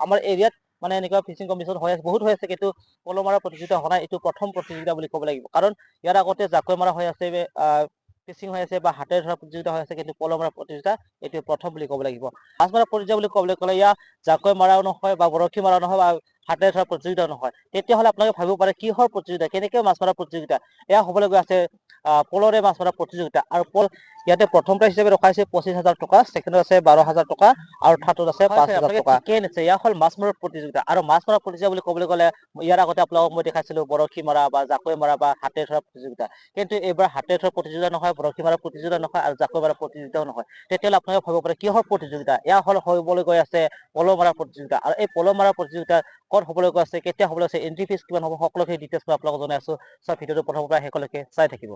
আমাৰ এৰিয়াত মানে এনেকুৱা ফিচিং কম্পিটিশ্যন হৈ আছে, বহুত হৈ আছে, কিন্তু পল মাৰা প্ৰতিযোগিতা হোৱা নাই। এইটো প্ৰথম প্ৰতিযোগিতা বুলি ক'ব লাগিব, কাৰণ ইয়াৰ আগতে জাকৈ মাৰা হৈ আছে, ফিচিং হৈ আছে বা হাতেৰে ধৰা প্ৰতিযোগিতা হৈ আছে, কিন্তু পল মাৰা প্ৰতিযোগিতা এইটো প্ৰথম বুলি ক'ব লাগিব। মাছ মৰা প্ৰতিযোগিতা বুলি ক'বলৈ গ'লে ইয়াৰ জাকৈ মাৰাও নহয় বা বৰশী মাৰা নহয় বা হাতেৰে ধৰা প্ৰতিযোগিতা নহয়। তেতিয়াহ'লে আপোনালোকে ভাবিব পাৰে কিহৰ প্ৰতিযোগিতা, কেনেকৈ মাছ মৰা প্ৰতিযোগিতা। এয়া হ'বলৈ গৈ আছে পলৰে মাছ মৰা প্ৰতিযোগিতা। আৰু ইয়াতে প্ৰথম প্ৰাইজ হিচাপে ৰখা হৈছে 25,000 টকা, ছেকেণ্ডত আছে 12,000 টকা আৰু থাৰ্ডত আছে 5,000 টকা। ঠিকেই নিশ্চয়, এয়া হ'ল মাছ মৰা প্ৰতিযোগিতা। আৰু মাছ মৰা প্ৰতিযোগিতা বুলি ক'বলৈ গ'লে ইয়াৰ আগতে আপোনালোকক মই দেখাইছিলো বৰশী মৰা বা জাকৈ মৰা বা হাতে ধৰা প্ৰতিযোগিতা, কিন্তু এইবাৰ হাতে ধৰা প্ৰতিযোগিতা নহয়, বৰশী মৰা প্ৰতিযোগিতা নহয় আৰু জাকৈ মৰা প্ৰতিযোগিতাও নহয়। তেতিয়াহ'লে আপোনালোকে ভাবিব পাৰে কিহৰ প্ৰতিযোগিতা। এয়া হ'ল হ'বলৈ গৈ আছে পল মাৰা প্ৰতিযোগিতা। আৰু এই পল মাৰা প্ৰতিযোগিতা ক'ত হ'বলৈ গৈ আছে, কেতিয়া হ'বলৈ আছে, এন্ট্ৰি ফিজ কিমান হ'ব, সকলোখিনি ডিটেইলছ মই আপোনালোকক জনাই আছো। সব ভিডিঅ'টো প্ৰথমৰ পৰা শেষলৈকে চাই থাকিব।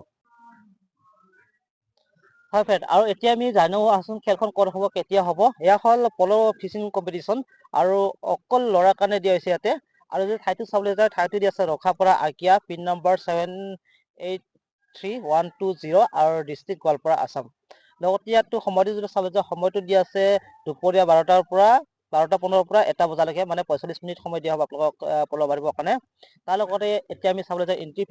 হয় ফ্ৰেণ্ড, আৰু এতিয়া আমি জানো আছোন খেলখন ক'ত হ'ব, কেতিয়া হ'ব। এয়া হ'ল পল ফিচিং কম্পিটিশ্যন আৰু অকল ল'ৰাৰ কাৰণে দিয়া হৈছে ইয়াতে। আৰু যদি ঠাইটো চাবলৈ যায়, ঠাইটো দিয়া আছে ৰখাপাৰা আকিয়া, পিন নম্বৰ 783120 আৰু ডিষ্ট্ৰিক্ট গোৱালপাৰা, আছাম। লগতে ইয়াতো সময়টো যদি চাবলৈ যায়, সময়টো দিয়া আছে দুপৰীয়া 12টাৰ পৰা 12:15 পৰা 1টা বজালৈকে, মানে 45 মিনিট সময় দিয়া হ'ব আপোনালোকক পল মাৰিবৰ কাৰণে। তাৰ লগতে এতিয়া আমি চাবলৈ যাওঁ এন্ট্ৰি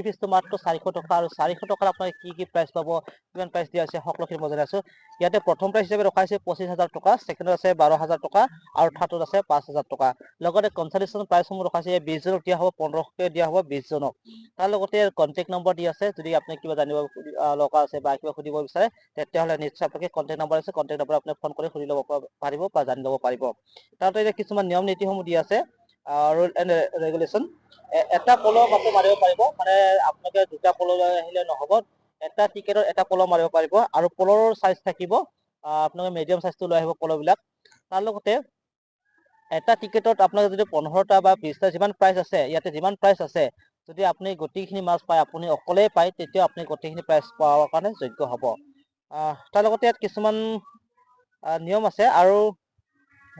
ফিজটো মাত্ৰ 400 টকা। আৰু 400 টকাৰ আপোনালোকে কি প্ৰাইজ পাব, কিমান প্ৰাইজ দিয়া আছে, সকলোখিনি মই জনাই আছো। ইয়াতে প্ৰথম প্ৰাইজ হিচাপে ৰখা হৈছে 25,000 টকা, ছেকেণ্ডত আছে 12,000 টকা আৰু থাৰ্ডত আছে 5,000 টকা। লগতে কনচালেশ্যন প্ৰাইজসমূহ ৰখা হৈছে 20 জনক দিয়া হ'ব, 1500কে দিয়া হ'ব 20 জনক। তাৰ লগতে কণ্টেক্ট নম্বৰ দি আছে, যদি আপুনি কিবা জানিব লগা আছে বা কিবা সুধিব বিচাৰে, তেতিয়াহ'লে নিশ্চয় আপোনালোকে কণ্টেক্ট নম্বৰ আছে, কণ্টেক্ট নম্বৰ আপুনি ফোন কৰি সুধি ল'ব পাৰিব বা জানি ল'ব পাৰিব। তাতে এতিয়া কিছুমান নিয়ম নীতিসমূহ দি আছে, ৰুল এণ্ড ৰেগুলেশ্যন। এটা পল মাত্ৰ মাৰিব পাৰিব, মানে আপোনালোকে দুটা পল লৈ আহিলে নহ'ব। এটা টিকেটত এটা পল মাৰিব পাৰিব। আৰু পলৰ চাইজ থাকিব, আপোনালোকে মিডিয়াম চাইজটো লৈ আহিব পলবিলাক। তাৰ লগতে এটা টিকেটত আপোনালোকে যদি 15টা বা 20টা যিমান প্ৰাইজ আছে, ইয়াতে যিমান প্ৰাইজ আছে, যদি আপুনি গোটেইখিনি মাছ পায়, আপুনি অকলেই পায়, তেতিয়া আপুনি গোটেইখিনি প্ৰাইজ পোৱাৰ কাৰণে যোগ্য হ'ব। তাৰ লগতে ইয়াত কিছুমান নিয়ম আছে, আৰু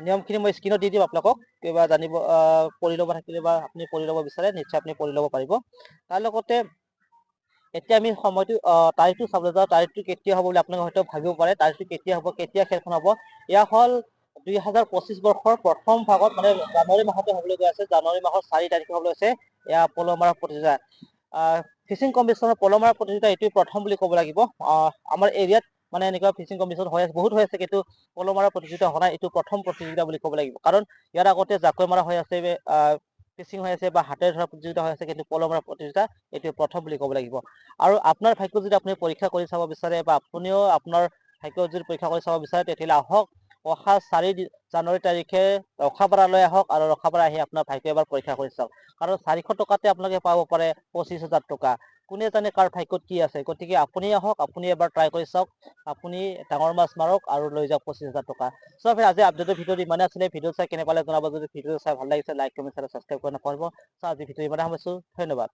নিয়মখিনি মই স্ক্ৰীণত দি দিম আপোনালোকক। কিবা জানিব পঢ়ি ল'ব থাকিলে বা আপুনি পঢ়ি ল'ব বিচাৰে, নিশ্চয় আপুনি পঢ়ি ল'ব পাৰিব। তাৰ লগতে এতিয়া আমি সময়টো তাৰিখটো চাবলৈ যাওঁ, তাৰিখটো কেতিয়া হ'ব বুলি আপোনালোকে হয়তো ভাবিব পাৰে। তাৰিখটো কেতিয়া হ'ব, কেতিয়া খেলখন হ'ব। এয়া হ'ল 2025 বৰ্ষৰ প্ৰথম ভাগত, মানে জানুৱাৰী মাহতে হ'বলৈ গৈ আছে। জানুৱাৰী মাহৰ 4 তাৰিখে হ'বলৈ আছে এয়া পল মাৰা প্ৰতিযোগিতা। ফিচিং কম্পিটিশ্যনৰ পল মাৰা প্ৰতিযোগিতা এইটোৱে প্ৰথম বুলি ক'ব লাগিব। আমাৰ এৰিয়াত মানে এনেকুৱা ফিচিং কম্পিটিশ্যন হৈ আছে, বহুত হৈ আছে, কিন্তু পল মাৰা প্ৰতিযোগিতা হোৱা নাই। এইটো প্ৰথম প্ৰতিযোগিতা বুলি ক'ব লাগিব, কাৰণ ইয়াৰ আগতে জাকৈ মাৰা হৈ আছে, ফিচিং হৈ আছে বা হাতেৰে ধৰা প্ৰতিযোগিতা হৈ আছে, কিন্তু পল মাৰা প্ৰতিযোগিতা এইটো প্ৰথম বুলি ক'ব লাগিব। আৰু আপোনাৰ ভাগ্য যদি আপুনি পৰীক্ষা কৰি চাব বিচাৰে বা আপুনিও আপোনাৰ ভাগ্য যদি পৰীক্ষা কৰি চাব বিচাৰে, তেতিয়াহ'লে আহক অহা 4 জানুৱাৰী তাৰিখে ৰখাপাৰালৈ আহক, আৰু ৰখাপাৰা আহি আপোনাৰ ভাগ্য এবাৰ পৰীক্ষা কৰি চাওক। কাৰণ 400 টকাতে আপোনালোকে পাব পাৰে 25,000 টকা। কোনে জানে কাৰ ভাগ্যত কি আছে। গতিকে আপুনি আহক, আপুনি এবাৰ ট্ৰাই কৰি চাওক, আপুনি ডাঙৰ মাছ মাৰক আৰু লৈ যাওক 25,000 টকা। চব আজি আপডেটৰ ভিডিঅ'টো ইমানে আছিলে। ভিডিঅ' চাই কেনে পালে জনাব। যদি ভিডিঅ' চাই ভাল লাগিছে, লাইক কমেণ্ট ছাবস্ক্ৰাইব কৰি নাপাহৰিব। আজি ভিডিঅ' ইমানে সামৰিছোঁ, ধন্যবাদ।